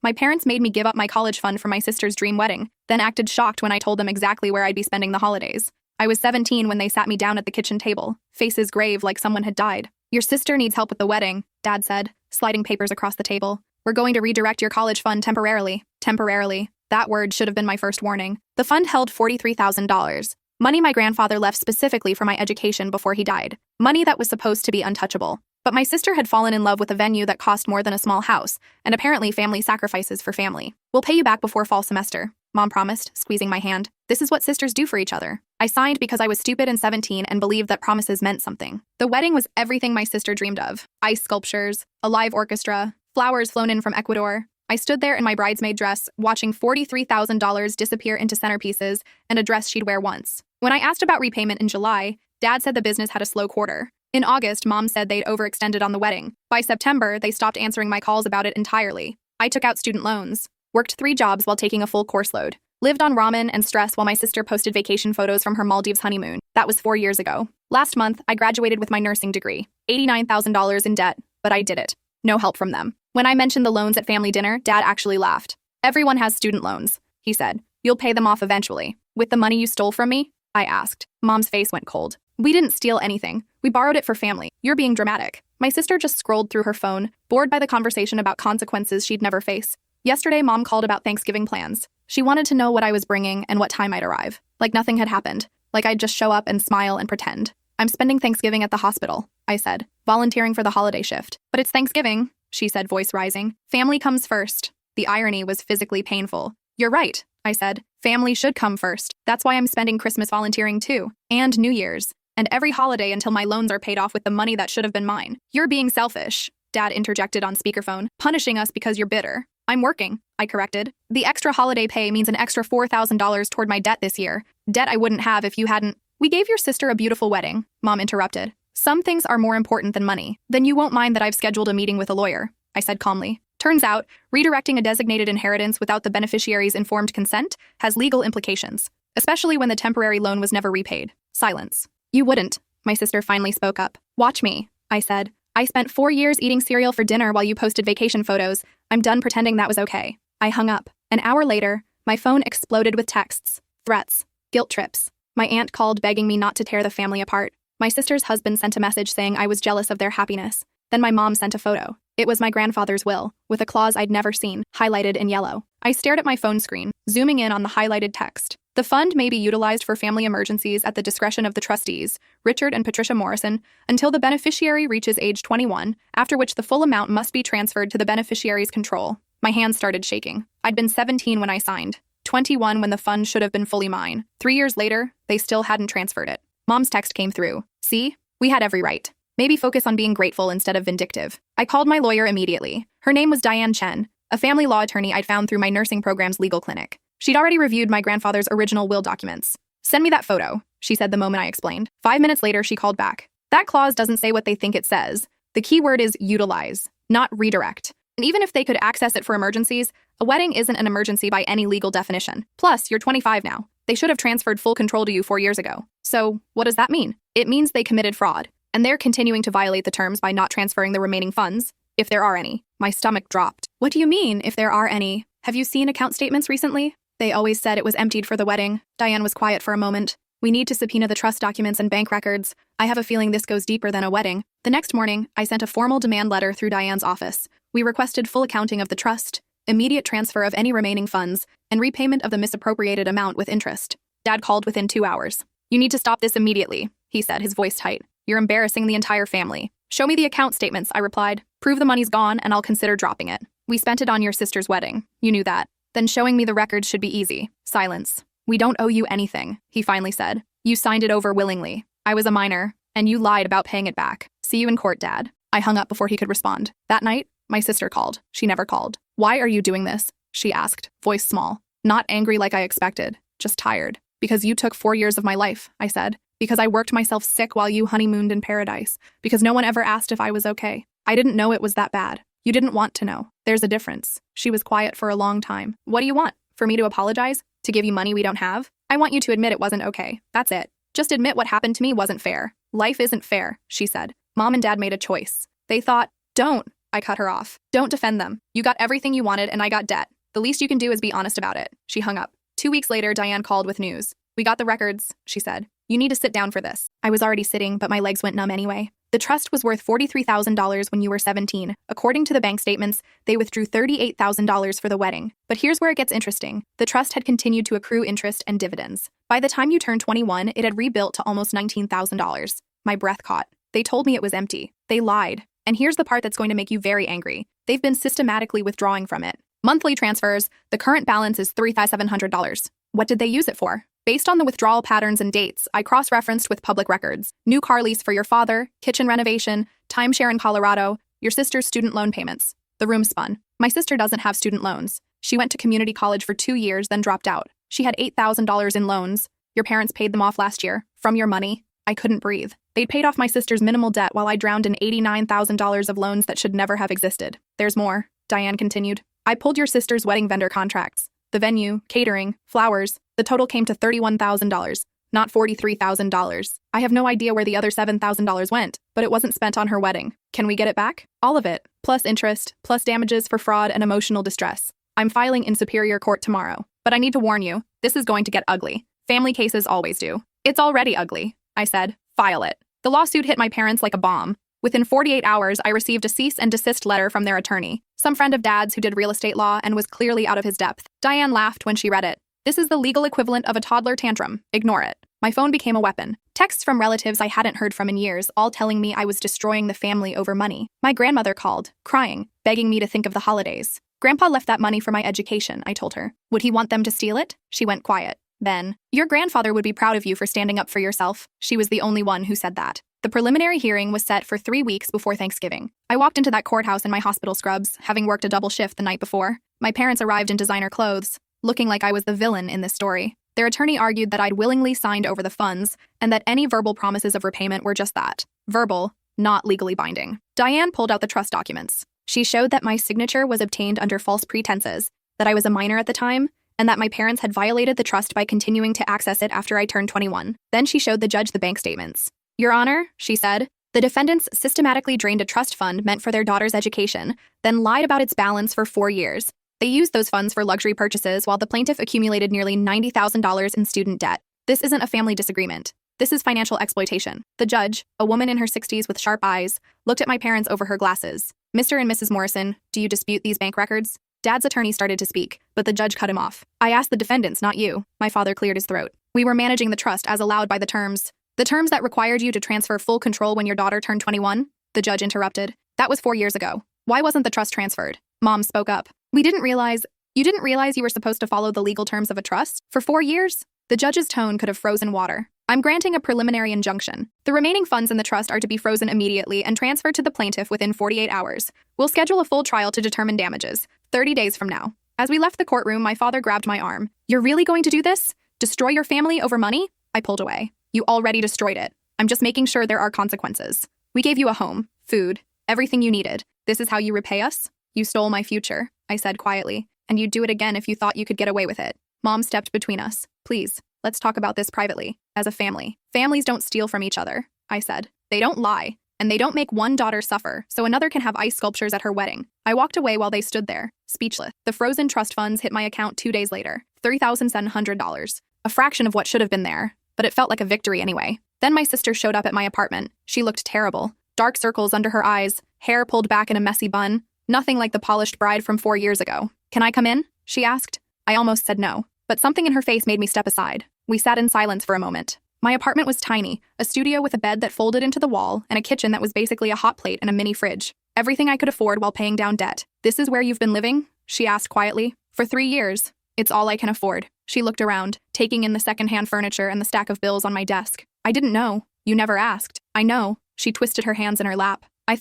My parents made me give up my college fund for my sister's dream wedding, then acted shocked when I told them exactly where I'd be spending the holidays. I was 17 when they sat me down at the kitchen table, faces grave like someone had died. Your sister needs help with the wedding, Dad said, sliding papers across the table. We're going to redirect your college fund temporarily. Temporarily. That word should have been my first warning. The fund held $43,000. Money my grandfather left specifically for my education before he died. Money that was supposed to be untouchable. But my sister had fallen in love with a venue that cost more than a small house, and apparently family sacrifices for family. We'll pay you back before fall semester, Mom promised, squeezing my hand. This is what sisters do for each other. I signed because I was stupid and 17 and believed that promises meant something. The wedding was everything my sister dreamed of. Ice sculptures, a live orchestra, flowers flown in from Ecuador. I stood there in my bridesmaid dress, watching $43,000 disappear into centerpieces and a dress she'd wear once. When I asked about repayment in July, Dad said the business had a slow quarter. In August, Mom said they'd overextended on the wedding. By September, they stopped answering my calls about it entirely. I took out student loans, worked 3 jobs while taking a full course load, lived on ramen and stress while my sister posted vacation photos from her Maldives honeymoon. That was 4 years ago. Last month, I graduated with my nursing degree. $89,000 in debt, but I did it. No help from them. When I mentioned the loans at family dinner, Dad actually laughed. Everyone has student loans, he said. You'll pay them off eventually. With the money you stole from me? I asked. Mom's face went cold. We didn't steal anything. We borrowed it for family. You're being dramatic. My sister just scrolled through her phone, bored by the conversation about consequences she'd never face. Yesterday, Mom called about Thanksgiving plans. She wanted to know what I was bringing and what time I'd arrive. Like nothing had happened. Like I'd just show up and smile and pretend. I'm spending Thanksgiving at the hospital, I said, volunteering for the holiday shift. But it's Thanksgiving, she said, voice rising. Family comes first. The irony was physically painful. You're right, I said. Family should come first. That's why I'm spending Christmas volunteering too. And New Year's. And every holiday until my loans are paid off with the money that should have been mine. You're being selfish, Dad interjected on speakerphone, punishing us because you're bitter. I'm working, I corrected. The extra holiday pay means an extra $4,000 toward my debt this year. Debt I wouldn't have if you hadn't. We gave your sister a beautiful wedding, Mom interrupted. Some things are more important than money. Then you won't mind that I've scheduled a meeting with a lawyer, I said calmly. Turns out, redirecting a designated inheritance without the beneficiary's informed consent has legal implications, especially when the temporary loan was never repaid. Silence. You wouldn't, my sister finally spoke up. Watch me, I said. I spent 4 years eating cereal for dinner while you posted vacation photos. I'm done pretending that was okay. I hung up. An hour later, my phone exploded with texts, threats, guilt trips. My aunt called begging me not to tear the family apart. My sister's husband sent a message saying I was jealous of their happiness. Then my mom sent a photo. It was my grandfather's will, with a clause I'd never seen, highlighted in yellow. I stared at my phone screen, zooming in on the highlighted text. The fund may be utilized for family emergencies at the discretion of the trustees, Richard and Patricia Morrison, until the beneficiary reaches age 21, after which the full amount must be transferred to the beneficiary's control. My hands started shaking. I'd been 17 when I signed, 21 when the fund should have been fully mine. 3 years later, they still hadn't transferred it. Mom's text came through. See? We had every right. Maybe focus on being grateful instead of vindictive. I called my lawyer immediately. Her name was Diane Chen, a family law attorney I'd found through my nursing program's legal clinic. She'd already reviewed my grandfather's original will documents. Send me that photo, she said the moment I explained. 5 minutes later, she called back. That clause doesn't say what they think it says. The key word is utilize, not redirect. And even if they could access it for emergencies, a wedding isn't an emergency by any legal definition. Plus, you're 25 now. They should have transferred full control to you 4 years ago. So, what does that mean? It means they committed fraud, and they're continuing to violate the terms by not transferring the remaining funds, if there are any. My stomach dropped. What do you mean, if there are any? Have you seen account statements recently? They always said it was emptied for the wedding. Diane was quiet for a moment. We need to subpoena the trust documents and bank records. I have a feeling this goes deeper than a wedding. The next morning, I sent a formal demand letter through Diane's office. We requested full accounting of the trust, immediate transfer of any remaining funds, and repayment of the misappropriated amount with interest. Dad called within 2 hours. You need to stop this immediately, he said, his voice tight. You're embarrassing the entire family. Show me the account statements, I replied. Prove the money's gone, and I'll consider dropping it. We spent it on your sister's wedding. You knew that. Then showing me the records should be easy. Silence. We don't owe you anything, he finally said. You signed it over willingly. I was a minor, and you lied about paying it back. See you in court, Dad. I hung up before he could respond. That night, my sister called. She never called. Why are you doing this? She asked, voice small. Not angry like I expected, just tired. Because you took 4 years of my life, I said. Because I worked myself sick while you honeymooned in paradise. Because no one ever asked if I was okay. I didn't know it was that bad. You didn't want to know. There's a difference. She was quiet for a long time. What do you want? For me to apologize? To give you money we don't have? I want you to admit it wasn't okay. That's it. Just admit what happened to me wasn't fair. Life isn't fair, she said. Mom and Dad made a choice. They thought, don't. I cut her off. Don't defend them. You got everything you wanted and I got debt. The least you can do is be honest about it. She hung up. 2 weeks later, Diane called with news. We got the records, she said. You need to sit down for this. I was already sitting, but my legs went numb anyway. The trust was worth $43,000 when you were 17. According to the bank statements, they withdrew $38,000 for the wedding. But here's where it gets interesting. The trust had continued to accrue interest and dividends. By the time you turned 21, it had rebuilt to almost $19,000. My breath caught. They told me it was empty. They lied. And here's the part that's going to make you very angry. They've been systematically withdrawing from it. Monthly transfers, the current balance is $3,700. What did they use it for? Based on the withdrawal patterns and dates, I cross-referenced with public records. New car lease for your father, kitchen renovation, timeshare in Colorado, your sister's student loan payments. The room spun. My sister doesn't have student loans. She went to community college for 2 years, then dropped out. She had $8,000 in loans. Your parents paid them off last year. From your money. I couldn't breathe. They'd paid off my sister's minimal debt while I drowned in $89,000 of loans that should never have existed. There's more, Diane continued. I pulled your sister's wedding vendor contracts. The venue, catering, flowers. The total came to $31,000, not $43,000. I have no idea where the other $7,000 went, but it wasn't spent on her wedding. Can we get it back? All of it, plus interest, plus damages for fraud and emotional distress. I'm filing in Superior Court tomorrow, but I need to warn you, this is going to get ugly. Family cases always do. It's already ugly, I said. File it. The lawsuit hit my parents like a bomb. Within 48 hours, I received a cease and desist letter from their attorney, some friend of Dad's who did real estate law and was clearly out of his depth. Diane laughed when she read it. This is the legal equivalent of a toddler tantrum. Ignore it. My phone became a weapon. Texts from relatives I hadn't heard from in years, all telling me I was destroying the family over money. My grandmother called, crying, begging me to think of the holidays. Grandpa left that money for my education, I told her. Would he want them to steal it? She went quiet. Then, your grandfather would be proud of you for standing up for yourself. She was the only one who said that. The preliminary hearing was set for 3 weeks before Thanksgiving. I walked into that courthouse in my hospital scrubs, having worked a double shift the night before. My parents arrived in designer clothes, looking like I was the villain in this story. Their attorney argued that I'd willingly signed over the funds and that any verbal promises of repayment were just that. Verbal, not legally binding. Diane pulled out the trust documents. She showed that my signature was obtained under false pretenses, that I was a minor at the time, and that my parents had violated the trust by continuing to access it after I turned 21. Then she showed the judge the bank statements. Your Honor, she said, the defendants systematically drained a trust fund meant for their daughter's education, then lied about its balance for 4 years. They used those funds for luxury purchases while the plaintiff accumulated nearly $90,000 in student debt. This isn't a family disagreement. This is financial exploitation. The judge, a woman in her 60s with sharp eyes, looked at my parents over her glasses. Mr. and Mrs. Morrison, do you dispute these bank records? Dad's attorney started to speak, but the judge cut him off. I asked the defendants, not you. My father cleared his throat. We were managing the trust as allowed by the terms. The terms that required you to transfer full control when your daughter turned 21? The judge interrupted. That was 4 years ago. Why wasn't the trust transferred? Mom spoke up. You didn't realize you were supposed to follow the legal terms of a trust? For 4 years? The judge's tone could have frozen water. I'm granting a preliminary injunction. The remaining funds in the trust are to be frozen immediately and transferred to the plaintiff within 48 hours. We'll schedule a full trial to determine damages, 30 days from now. As we left the courtroom, my father grabbed my arm. You're really going to do this? Destroy your family over money? I pulled away. You already destroyed it. I'm just making sure there are consequences. We gave you a home, food, everything you needed. This is how you repay us? You stole my future, I said quietly, and you'd do it again if you thought you could get away with it. Mom stepped between us. Please, let's talk about this privately, as a family. Families don't steal from each other, I said. They don't lie, and they don't make one daughter suffer so another can have ice sculptures at her wedding. I walked away while they stood there, speechless. The frozen trust funds hit my account 2 days later, $3,700, a fraction of what should have been there, but it felt like a victory anyway. Then my sister showed up at my apartment. She looked terrible. Dark circles under her eyes, hair pulled back in a messy bun, nothing like the polished bride from 4 years ago. Can I come in? She asked. I almost said no, but something in her face made me step aside. We sat in silence for a moment. My apartment was tiny, a studio with a bed that folded into the wall and a kitchen that was basically a hot plate and a mini fridge. Everything I could afford while paying down debt. This is where you've been living? She asked quietly. For 3 years. It's all I can afford. She looked around, taking in the secondhand furniture and the stack of bills on my desk. I didn't know. You never asked. I know. She twisted her hands in her lap. I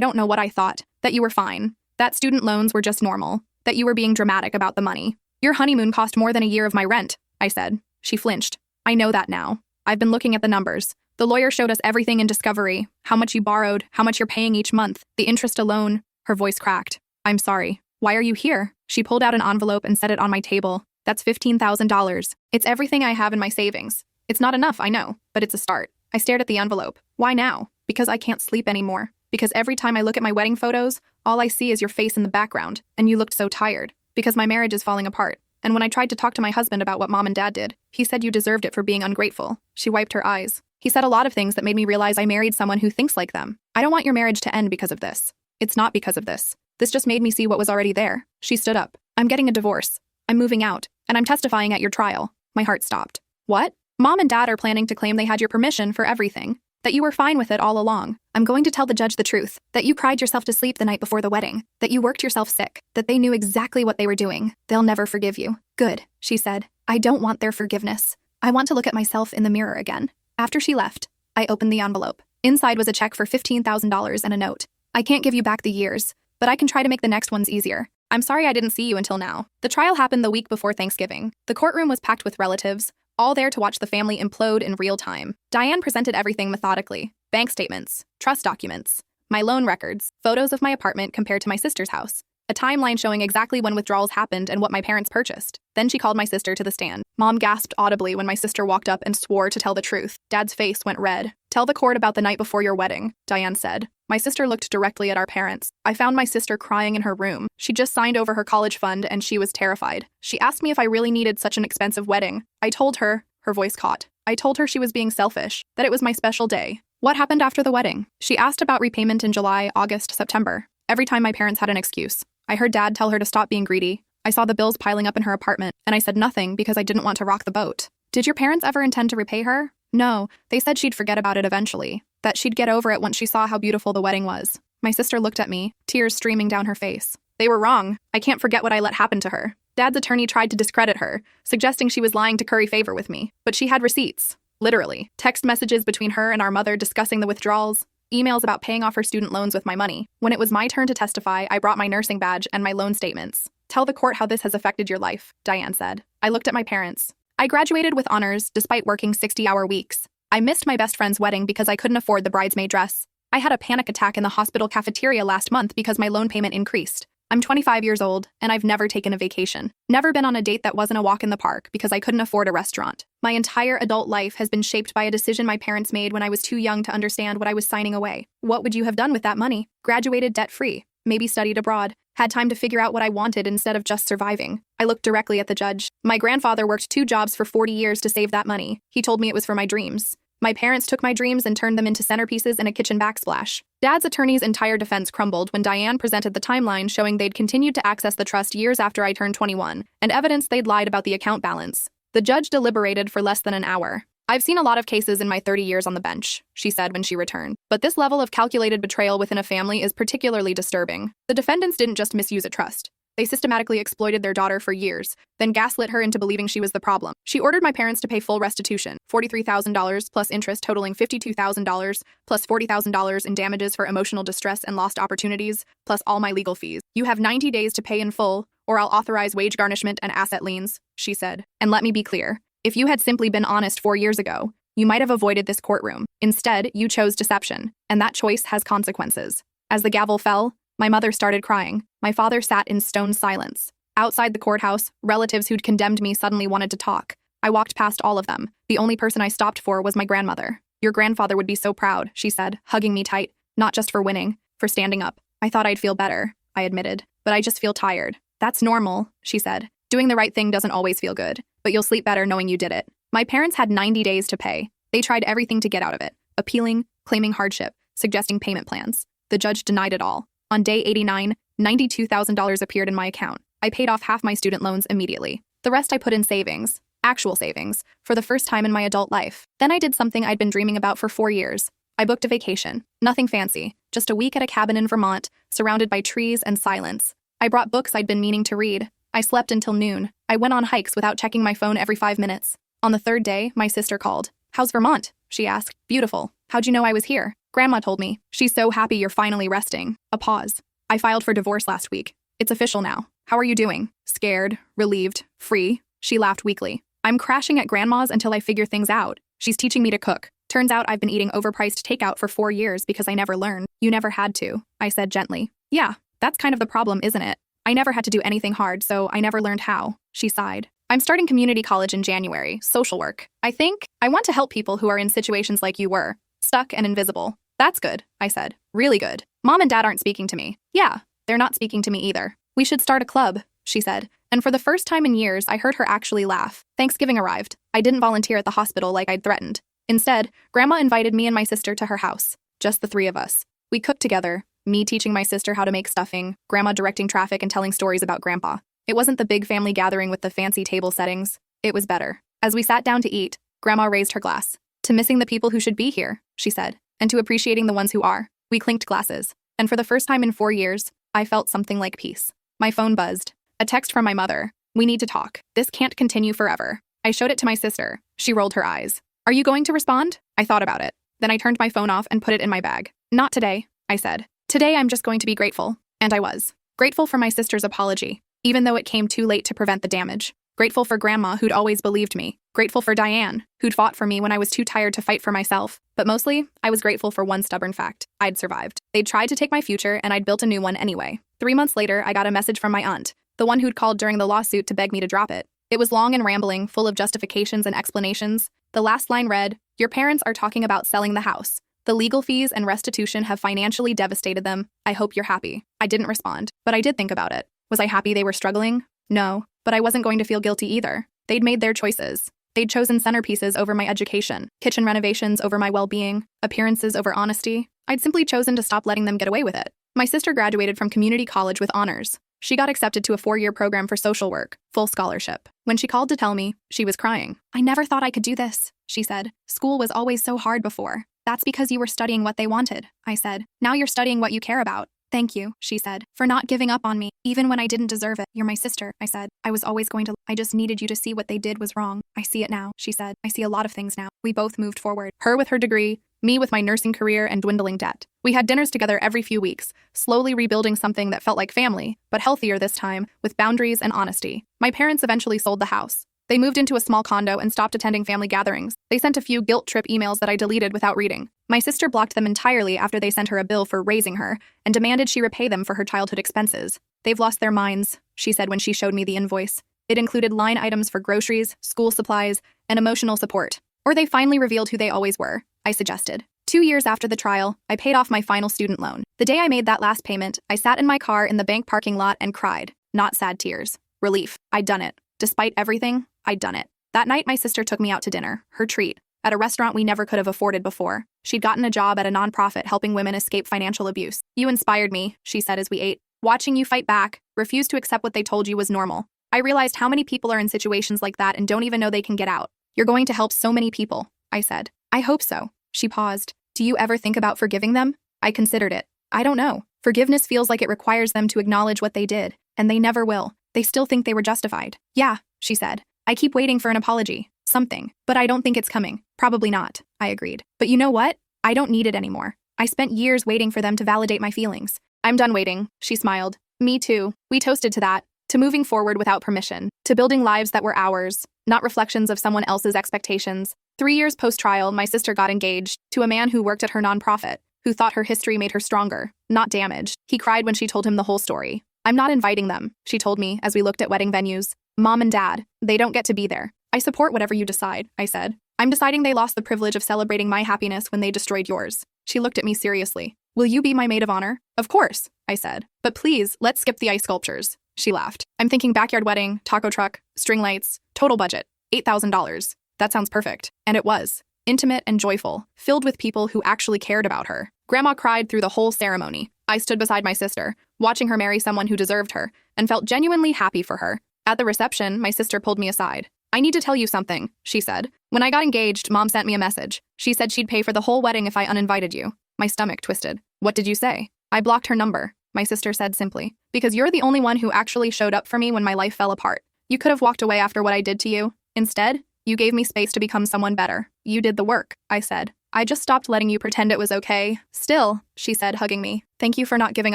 don't know what I thought. That you were fine. That student loans were just normal. That you were being dramatic about the money. Your honeymoon cost more than a year of my rent, I said. She flinched. I know that now. I've been looking at the numbers. The lawyer showed us everything in discovery. How much you borrowed, how much you're paying each month, the interest alone. Her voice cracked. I'm sorry. Why are you here? She pulled out an envelope and set it on my table. That's $15,000. It's everything I have in my savings. It's not enough, I know, but it's a start. I stared at the envelope. Why now? Because I can't sleep anymore. Because every time I look at my wedding photos, All I see is your face in the background, and you looked so tired, because my marriage is falling apart. And when I tried to talk to my husband about what Mom and Dad did, he said you deserved it for being ungrateful. She wiped her eyes. He said a lot of things that made me realize I married someone who thinks like them. I don't want your marriage to end because of this. It's not because of this. This just made me see what was already there. She stood up. I'm getting a divorce. I'm moving out, and I'm testifying at your trial. My heart stopped. What? Mom and Dad are planning to claim they had your permission for everything, that you were fine with it all along. I'm going to tell the judge the truth, that you cried yourself to sleep the night before the wedding, that you worked yourself sick, that they knew exactly what they were doing. They'll never forgive you. Good, she said. I don't want their forgiveness. I want to look at myself in the mirror again. After she left, I opened the envelope. Inside was a check for $15,000 and a note. I can't give you back the years, but I can try to make the next ones easier. I'm sorry I didn't see you until now. The trial happened the week before Thanksgiving. The courtroom was packed with relatives, all there to watch the family implode in real time. Diane presented everything methodically. Bank statements, trust documents, my loan records, photos of my apartment compared to my sister's house, a timeline showing exactly when withdrawals happened and what my parents purchased. Then she called my sister to the stand. Mom gasped audibly when my sister walked up and swore to tell the truth. Dad's face went red. Tell the court about the night before your wedding, Diane said. My sister looked directly at our parents. I found my sister crying in her room. She just signed over her college fund and she was terrified. She asked me if I really needed such an expensive wedding. I told her, her voice caught. I told her she was being selfish, that it was my special day. What happened after the wedding? She asked about repayment in July, August, September. Every time my parents had an excuse. I heard Dad tell her to stop being greedy. I saw the bills piling up in her apartment, and I said nothing because I didn't want to rock the boat. Did your parents ever intend to repay her? No, they said she'd forget about it eventually, that she'd get over it once she saw how beautiful the wedding was. My sister looked at me, tears streaming down her face. They were wrong. I can't forget what I let happen to her. Dad's attorney tried to discredit her, suggesting she was lying to curry favor with me, but she had receipts. Literally. Text messages between her and our mother discussing the withdrawals, emails about paying off her student loans with my money. When it was my turn to testify, I brought my nursing badge and my loan statements. Tell the court how this has affected your life, Diane said. I looked at my parents. I graduated with honors despite working 60-hour weeks. I missed my best friend's wedding because I couldn't afford the bridesmaid dress. I had a panic attack in the hospital cafeteria last month because my loan payment increased. I'm 25 years old, and I've never taken a vacation. Never been on a date that wasn't a walk in the park because I couldn't afford a restaurant. My entire adult life has been shaped by a decision my parents made when I was too young to understand what I was signing away. What would you have done with that money? Graduated debt-free, maybe studied abroad, had time to figure out what I wanted instead of just surviving. I looked directly at the judge. My grandfather worked 2 jobs for 40 years to save that money. He told me it was for my dreams. My parents took my dreams and turned them into centerpieces in a kitchen backsplash. Dad's attorney's entire defense crumbled when Diane presented the timeline showing they'd continued to access the trust years after I turned 21, and evidence they'd lied about the account balance. The judge deliberated for less than an hour. I've seen a lot of cases in my 30 years on the bench, she said when she returned. But this level of calculated betrayal within a family is particularly disturbing. The defendants didn't just misuse a trust. They systematically exploited their daughter for years, then gaslit her into believing she was the problem. She ordered my parents to pay full restitution, $43,000 plus interest totaling $52,000, plus $40,000 in damages for emotional distress and lost opportunities, plus all my legal fees. You have 90 days to pay in full, or I'll authorize wage garnishment and asset liens, she said. And let me be clear, if you had simply been honest 4 years ago, you might have avoided this courtroom. Instead, you chose deception, and that choice has consequences. As the gavel fell, my mother started crying. My father sat in stone silence. Outside the courthouse, relatives who'd condemned me suddenly wanted to talk. I walked past all of them. The only person I stopped for was my grandmother. Your grandfather would be so proud, she said, hugging me tight, not just for winning, for standing up. I thought I'd feel better, I admitted, but I just feel tired. That's normal, she said. Doing the right thing doesn't always feel good, but you'll sleep better knowing you did it. My parents had 90 days to pay. They tried everything to get out of it, appealing, claiming hardship, suggesting payment plans. The judge denied it all. On day 89, $92,000 appeared in my account. I paid off half my student loans immediately. The rest I put in savings, actual savings, for the first time in my adult life. Then I did something I'd been dreaming about for 4 years. I booked a vacation. Nothing fancy, just a week at a cabin in Vermont, surrounded by trees and silence. I brought books I'd been meaning to read. I slept until noon. I went on hikes without checking my phone every 5 minutes. On the 3rd day, my sister called. How's Vermont? She asked. Beautiful. How'd you know I was here? Grandma told me. She's so happy you're finally resting. A pause. I filed for divorce last week. It's official now. How are you doing? Scared, relieved, free? She laughed weakly. I'm crashing at Grandma's until I figure things out. She's teaching me to cook. Turns out I've been eating overpriced takeout for 4 years because I never learned. You never had to, I said gently. Yeah, that's kind of the problem, isn't it? I never had to do anything hard, so I never learned how. She sighed. I'm starting community college in January, social work. I think I want to help people who are in situations like you were, stuck and invisible. That's good, I said. Really good. Mom and Dad aren't speaking to me. Yeah, They're not speaking to me either. We should start a club, she said. And for the first time in years, I heard her actually laugh. Thanksgiving arrived. I didn't volunteer at the hospital like I'd threatened. Instead, Grandma invited me and my sister to her house. Just the three of us. We cooked together, me teaching my sister how to make stuffing, Grandma directing traffic and telling stories about Grandpa. It wasn't the big family gathering with the fancy table settings. It was better. As we sat down to eat, Grandma raised her glass. To missing the people who should be here, she said, and to appreciating the ones who are. We clinked glasses. And for the first time in 4 years, I felt something like peace. My phone buzzed. A text from my mother. We need to talk. This can't continue forever. I showed it to my sister. She rolled her eyes. Are you going to respond? I thought about it. Then I turned my phone off and put it in my bag. Not today, I said. Today I'm just going to be grateful. And I was. Grateful for my sister's apology, even though it came too late to prevent the damage. Grateful for Grandma, who'd always believed me. Grateful for Diane, who'd fought for me when I was too tired to fight for myself. But mostly, I was grateful for one stubborn fact. I'd survived. They'd tried to take my future, and I'd built a new one anyway. 3 months later, I got a message from my aunt, the one who'd called during the lawsuit to beg me to drop it. It was long and rambling, full of justifications and explanations. The last line read, "Your parents are talking about selling the house. The legal fees and restitution have financially devastated them. I hope you're happy." I didn't respond, but I did think about it. Was I happy they were struggling? No, but I wasn't going to feel guilty either. They'd made their choices. They'd chosen centerpieces over my education, kitchen renovations over my well-being, appearances over honesty. I'd simply chosen to stop letting them get away with it. My sister graduated from community college with honors. She got accepted to a 4-year program for social work, full scholarship. When she called to tell me, she was crying. "I never thought I could do this," she said. "School was always so hard before." "That's because you were studying what they wanted," I said. "Now you're studying what you care about." "Thank you," she said, "for not giving up on me, even when I didn't deserve it." "You're my sister," I said. "I was always going to. I just needed you to see what they did was wrong." "I see it now," she said. "I see a lot of things now." We both moved forward. Her with her degree, me with my nursing career and dwindling debt. We had dinners together every few weeks, slowly rebuilding something that felt like family, but healthier this time, with boundaries and honesty. My parents eventually sold the house. They moved into a small condo and stopped attending family gatherings. They sent a few guilt trip emails that I deleted without reading. My sister blocked them entirely after they sent her a bill for raising her and demanded she repay them for her childhood expenses. "They've lost their minds," she said when she showed me the invoice. It included line items for groceries, school supplies, and emotional support. "Or they finally revealed who they always were," I suggested. 2 years after the trial, I paid off my final student loan. The day I made that last payment, I sat in my car in the bank parking lot and cried. Not sad tears. Relief. I'd done it. Despite everything, I'd done it. That night, my sister took me out to dinner, her treat, at a restaurant we never could have afforded before. She'd gotten a job at a nonprofit helping women escape financial abuse. "You inspired me," she said as we ate. "Watching you fight back, refuse to accept what they told you was normal. I realized how many people are in situations like that and don't even know they can get out. You're going to help so many people," I said. "I hope so." She paused. "Do you ever think about forgiving them?" I considered it. "I don't know. Forgiveness feels like it requires them to acknowledge what they did, and they never will. They still think they were justified." "Yeah," she said. "I keep waiting for an apology. Something. But I don't think it's coming." "Probably not," I agreed. "But you know what? I don't need it anymore. I spent years waiting for them to validate my feelings. I'm done waiting," she smiled. "Me too." We toasted to that, to moving forward without permission, to building lives that were ours, not reflections of someone else's expectations. 3 years post-trial, my sister got engaged to a man who worked at her nonprofit, who thought her history made her stronger, not damaged. He cried when she told him the whole story. "I'm not inviting them," she told me as we looked at wedding venues. "Mom and Dad, they don't get to be there." "I support whatever you decide," I said. "I'm deciding they lost the privilege of celebrating my happiness when they destroyed yours." She looked at me seriously. "Will you be my maid of honor?" "Of course," I said. "But please, let's skip the ice sculptures." She laughed. "I'm thinking backyard wedding, taco truck, string lights, total budget, $8,000. That sounds perfect." And it was. Intimate and joyful, filled with people who actually cared about her. Grandma cried through the whole ceremony. I stood beside my sister, watching her marry someone who deserved her, and felt genuinely happy for her. At the reception, my sister pulled me aside. "I need to tell you something," she said. "When I got engaged, Mom sent me a message. She said she'd pay for the whole wedding if I uninvited you." My stomach twisted. "What did you say?" "I blocked her number," my sister said simply. "Because you're the only one who actually showed up for me when my life fell apart. You could have walked away after what I did to you. Instead, you gave me space to become someone better. You did the work," I said. "I just stopped letting you pretend it was okay." "Still," she said, hugging me. "Thank you for not giving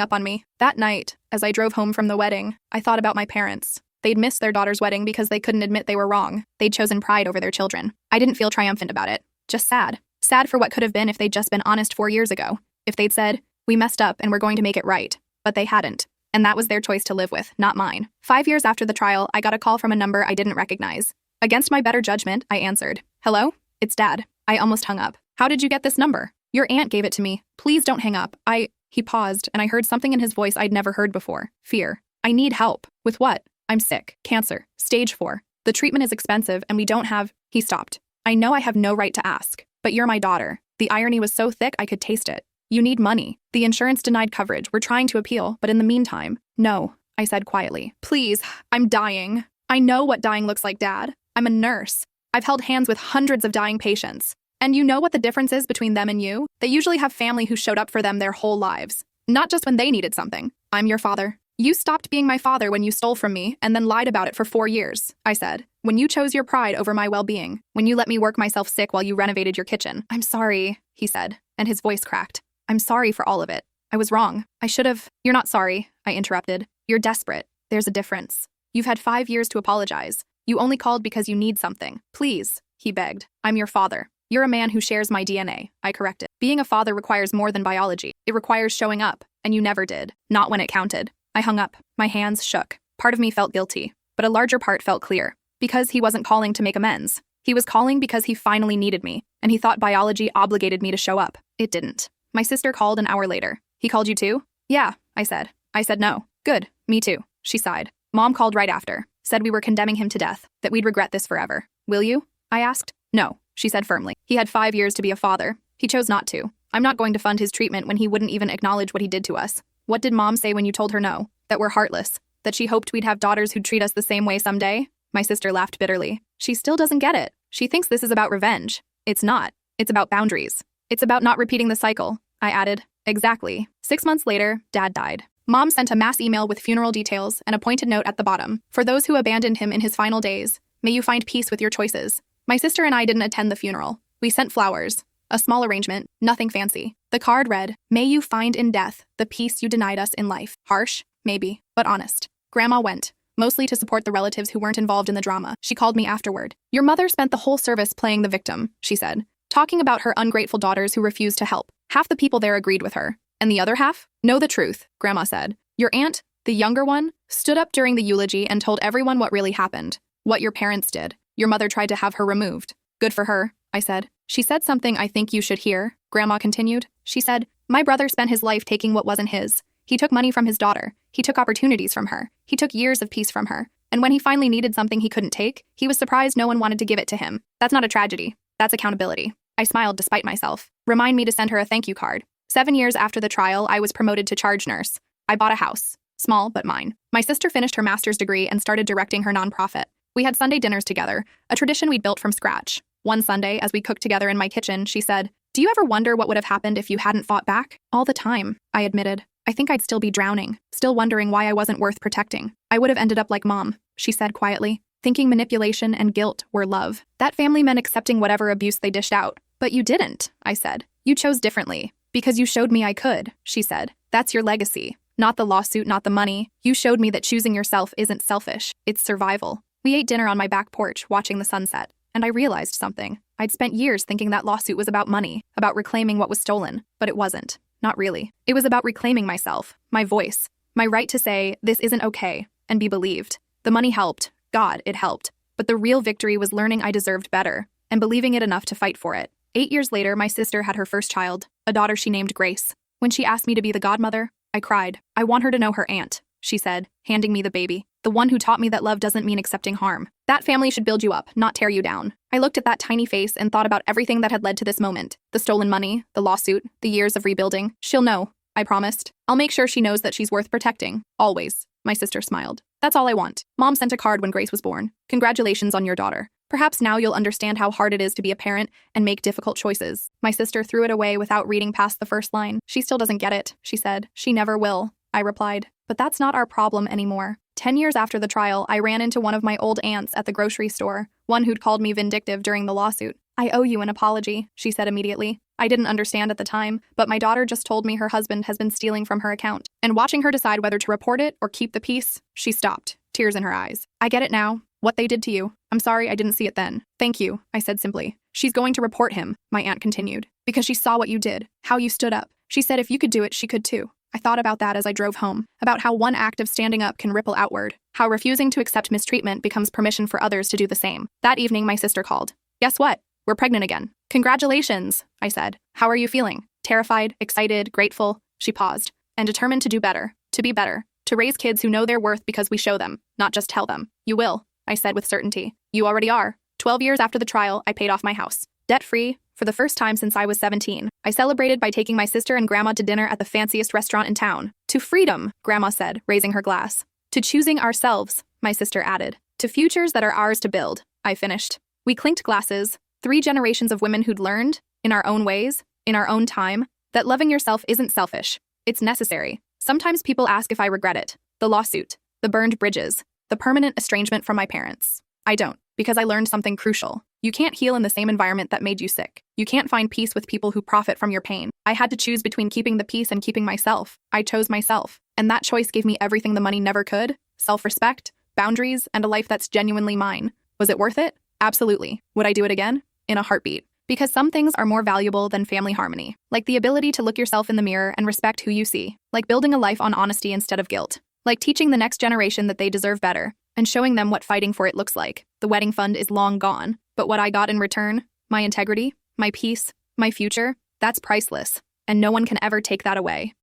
up on me." That night, as I drove home from the wedding, I thought about my parents. They'd missed their daughter's wedding because they couldn't admit they were wrong. They'd chosen pride over their children. I didn't feel triumphant about it. Just sad. Sad for what could have been if they'd just been honest 4 years ago. If they'd said, "We messed up and we're going to make it right." But they hadn't. And that was their choice to live with, not mine. 5 years after the trial, I got a call from a number I didn't recognize. Against my better judgment, I answered. "Hello? It's Dad." I almost hung up. "How did you get this number?" "Your aunt gave it to me. Please don't hang up. He paused, and I heard something in his voice I'd never heard before. Fear. I need help. With what? I'm sick. Cancer. Stage 4. The treatment is expensive, and we don't have... He stopped. I know I have no right to ask, but you're my daughter. The irony was so thick I could taste it. You need money. The insurance denied coverage. We're trying to appeal, but in the meantime... No, I said quietly. Please, I'm dying. I know what dying looks like, Dad. I'm a nurse. I've held hands with hundreds of dying patients. And you know what the difference is between them and you? They usually have family who showed up for them their whole lives. Not just when they needed something. I'm your father. You stopped being my father when you stole from me and then lied about it for 4 years, I said. When you chose your pride over my well-being. When you let me work myself sick while you renovated your kitchen. I'm sorry, he said, and his voice cracked. I'm sorry for all of it. I was wrong. I should have... You're not sorry, I interrupted. You're desperate. There's a difference. You've had 5 years to apologize. You only called because you need something. Please, he begged. I'm your father. You're a man who shares my DNA, I corrected. Being a father requires more than biology. It requires showing up, and you never did. Not when it counted. I hung up. My hands shook. Part of me felt guilty, but a larger part felt clear. Because he wasn't calling to make amends. He was calling because he finally needed me, and he thought biology obligated me to show up. It didn't. My sister called an hour later. He called you too? Yeah, I said. I said no. Good. Me too. She sighed. Mom called right after. Said we were condemning him to death. That we'd regret this forever. Will you? I asked. No, she said firmly. He had 5 years to be a father. He chose not to. I'm not going to fund his treatment when he wouldn't even acknowledge what he did to us. What did Mom say when you told her no? That we're heartless. That she hoped we'd have daughters who'd treat us the same way someday? My sister laughed bitterly. She still doesn't get it. She thinks this is about revenge. It's not. It's about boundaries. It's about not repeating the cycle, I added. Exactly. 6 months later, Dad died. Mom sent a mass email with funeral details and a pointed note at the bottom. For those who abandoned him in his final days, may you find peace with your choices. My sister and I didn't attend the funeral. We sent flowers. A small arrangement, nothing fancy. The card read, may you find in death the peace you denied us in life. Harsh? Maybe, but honest. Grandma went, mostly to support the relatives who weren't involved in the drama. She called me afterward. Your mother spent the whole service playing the victim, she said, talking about her ungrateful daughters who refused to help. Half the people there agreed with her. And the other half? Know the truth, Grandma said. Your aunt, the younger one, stood up during the eulogy and told everyone what really happened. What your parents did. Your mother tried to have her removed. Good for her, I said. She said something I think you should hear, Grandma continued. She said, my brother spent his life taking what wasn't his. He took money from his daughter. He took opportunities from her. He took years of peace from her. And when he finally needed something he couldn't take, he was surprised no one wanted to give it to him. That's not a tragedy. That's accountability. I smiled despite myself. Remind me to send her a thank you card. 7 years after the trial, I was promoted to charge nurse. I bought a house. Small, but mine. My sister finished her master's degree and started directing her nonprofit. We had Sunday dinners together, a tradition we'd built from scratch. One Sunday, as we cooked together in my kitchen, she said, do you ever wonder what would have happened if you hadn't fought back? All the time, I admitted. I think I'd still be drowning, still wondering why I wasn't worth protecting. I would have ended up like Mom, she said quietly, thinking manipulation and guilt were love. That family meant accepting whatever abuse they dished out. But you didn't, I said. You chose differently. Because you showed me I could, she said. That's your legacy. Not the lawsuit, not the money. You showed me that choosing yourself isn't selfish. It's survival. We ate dinner on my back porch, watching the sunset. And I realized something. I'd spent years thinking that lawsuit was about money, about reclaiming what was stolen. But it wasn't. Not really. It was about reclaiming myself, my voice, my right to say, this isn't okay, and be believed. The money helped. God, it helped. But the real victory was learning I deserved better, and believing it enough to fight for it. 8 years later, my sister had her first child, a daughter she named Grace. When she asked me to be the godmother, I cried. I want her to know her aunt, she said, handing me the baby. The one who taught me that love doesn't mean accepting harm. That family should build you up, not tear you down. I looked at that tiny face and thought about everything that had led to this moment. The stolen money, the lawsuit, the years of rebuilding. She'll know, I promised. I'll make sure she knows that she's worth protecting. Always. My sister smiled. That's all I want. Mom sent a card when Grace was born. Congratulations on your daughter. Perhaps now you'll understand how hard it is to be a parent and make difficult choices. My sister threw it away without reading past the first line. She still doesn't get it, she said. She never will, I replied. But that's not our problem anymore. 10 years after the trial, I ran into one of my old aunts at the grocery store, one who'd called me vindictive during the lawsuit. I owe you an apology, she said immediately. I didn't understand at the time, but my daughter just told me her husband has been stealing from her account. And watching her decide whether to report it or keep the peace, she stopped, tears in her eyes. I get it now. What they did to you. I'm sorry I didn't see it then. Thank you, I said simply. She's going to report him, my aunt continued, because she saw what you did, how you stood up. She said if you could do it, she could too. I thought about that as I drove home, about how one act of standing up can ripple outward, how refusing to accept mistreatment becomes permission for others to do the same. That evening, my sister called. Guess what? We're pregnant again. Congratulations, I said. How are you feeling? Terrified, excited, grateful? She paused, and determined to do better, to be better, to raise kids who know their worth because we show them, not just tell them. You will, I said with certainty. You already are. 12 years after the trial, I paid off my house. Debt-free, for the first time since I was 17. I celebrated by taking my sister and Grandma to dinner at the fanciest restaurant in town. To freedom, Grandma said, raising her glass. To choosing ourselves, my sister added. To futures that are ours to build, I finished. We clinked glasses, 3 generations of women who'd learned, in our own ways, in our own time, that loving yourself isn't selfish. It's necessary. Sometimes people ask if I regret it. The lawsuit, the burned bridges, the permanent estrangement from my parents. I don't, because I learned something crucial. You can't heal in the same environment that made you sick. You can't find peace with people who profit from your pain. I had to choose between keeping the peace and keeping myself. I chose myself. And that choice gave me everything the money never could: self-respect, boundaries, and a life that's genuinely mine. Was it worth it? Absolutely. Would I do it again? In a heartbeat. Because some things are more valuable than family harmony. Like the ability to look yourself in the mirror and respect who you see. Like building a life on honesty instead of guilt. Like teaching the next generation that they deserve better, and showing them what fighting for it looks like. The wedding fund is long gone, but what I got in return, my integrity, my peace, my future, that's priceless, and no one can ever take that away.